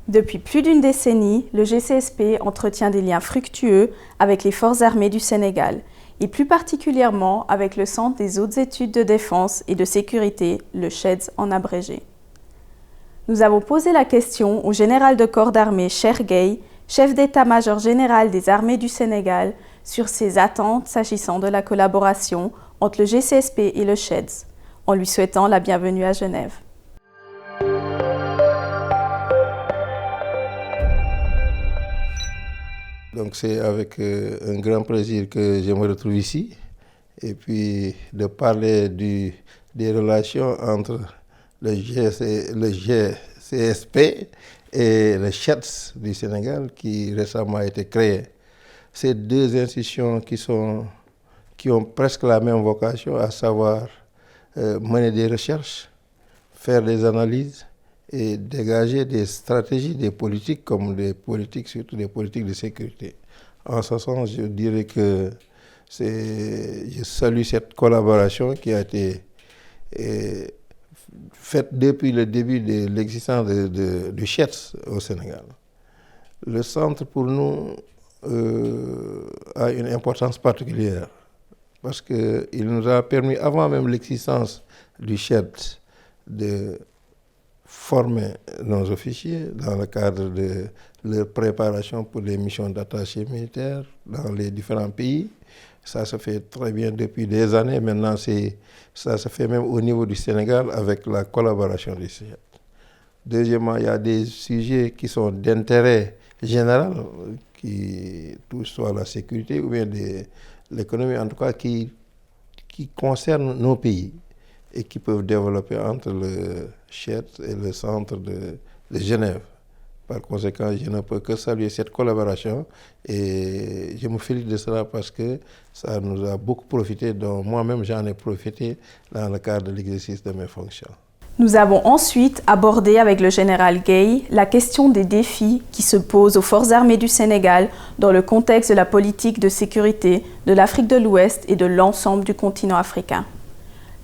Depuis plus d'une décennie, le GCSP entretient des liens fructueux avec les forces armées du Sénégal, et plus particulièrement avec le Centre des hautes études de défense et de sécurité, le CHEDS en abrégé. Nous avons posé la question au général de corps d'armée Cheikh Gueye, chef d'état-major général des armées du Sénégal, sur ses attentes s'agissant de la collaboration entre le GCSP et le CHEDS, en lui souhaitant la bienvenue à Genève. Donc c'est avec un grand plaisir que je me retrouve ici et puis de parler des relations entre le GCSP et le CHEDS du Sénégal qui récemment a été créé. Ces deux institutions qui ont presque la même vocation, à savoir mener des recherches, faire des analyses et dégager des stratégies, des politiques comme des politiques, surtout des politiques de sécurité. En ce sens, je dirais que je salue cette collaboration qui a été faite depuis le début de l'existence du CHEDS au Sénégal. Le centre, pour nous, a une importance particulière parce qu'il nous a permis, avant même l'existence du CHEDS, de former nos officiers dans le cadre de leur préparation pour les missions d'attaché militaire dans les différents pays. Ça se fait très bien depuis des années. Maintenant, ça se fait même au niveau du Sénégal avec la collaboration du CHEDS. Deuxièmement, il y a des sujets qui sont d'intérêt général, qui touchent soit la sécurité ou bien l'économie, en tout cas qui concernent nos pays et qui peuvent développer entre le CHEDS et le centre de Genève. Par conséquent, je ne peux que saluer cette collaboration et je me félicite de cela parce que ça nous a beaucoup profité, dont moi-même j'en ai profité dans le cadre de l'exercice de mes fonctions. Nous avons ensuite abordé avec le général Gueye la question des défis qui se posent aux forces armées du Sénégal dans le contexte de la politique de sécurité de l'Afrique de l'Ouest et de l'ensemble du continent africain.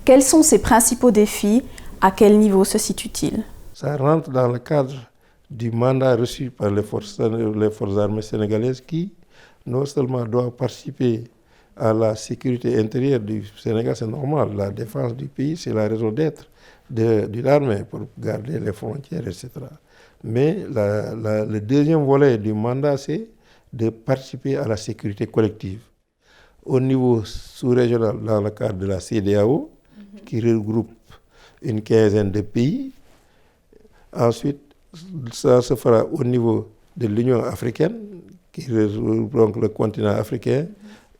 Quels sont ces principaux défis? À quel niveau se situent-ils? Ça rentre dans le cadre du mandat reçu par les forces armées sénégalaises qui non seulement doivent participer à la sécurité intérieure du Sénégal, c'est normal, la défense du pays, c'est la raison d'être de l'armée pour garder les frontières, etc. Mais le deuxième volet du mandat, c'est de participer à la sécurité collective. Au niveau sous-régional, dans le cadre de la CEDEAO, qui regroupe une quinzaine de pays. Ensuite, ça se fera au niveau de l'Union africaine, qui regroupe donc le continent africain,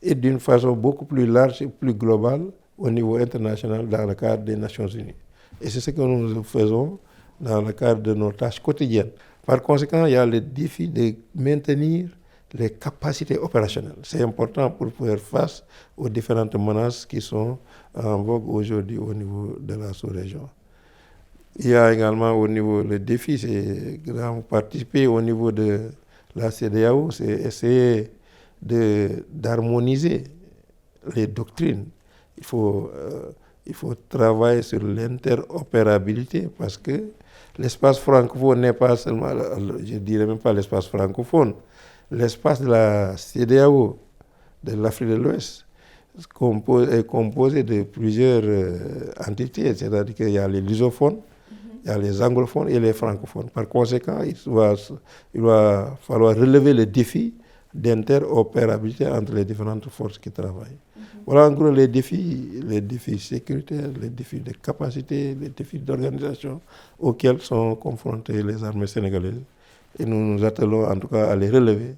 et d'une façon beaucoup plus large et plus globale au niveau international dans le cadre des Nations Unies. Et c'est ce que nous faisons dans le cadre de nos tâches quotidiennes. Par conséquent, il y a le défi de maintenir les capacités opérationnelles. C'est important pour faire face aux différentes menaces qui sont en vogue aujourd'hui au niveau de la sous-région. Il y a également au niveau, le défi, c'est de participer au niveau de la CEDEAO, c'est essayer d'harmoniser les doctrines. Il faut travailler sur l'interopérabilité parce que l'espace francophone n'est pas seulement, je dirais même pas l'espace francophone, l'espace de la CEDEAO, de l'Afrique de l'Ouest, est composé de plusieurs entités, c'est-à-dire qu'il y a les lusophones, il y a les anglophones et les francophones. Par conséquent, il va falloir relever le défi d'interopérabilité entre les différentes forces qui travaillent. Voilà en gros les défis sécuritaires, les défis de capacité, les défis d'organisation auxquels sont confrontées les armées sénégalaises. Et nous nous attelons en tout cas à les relever.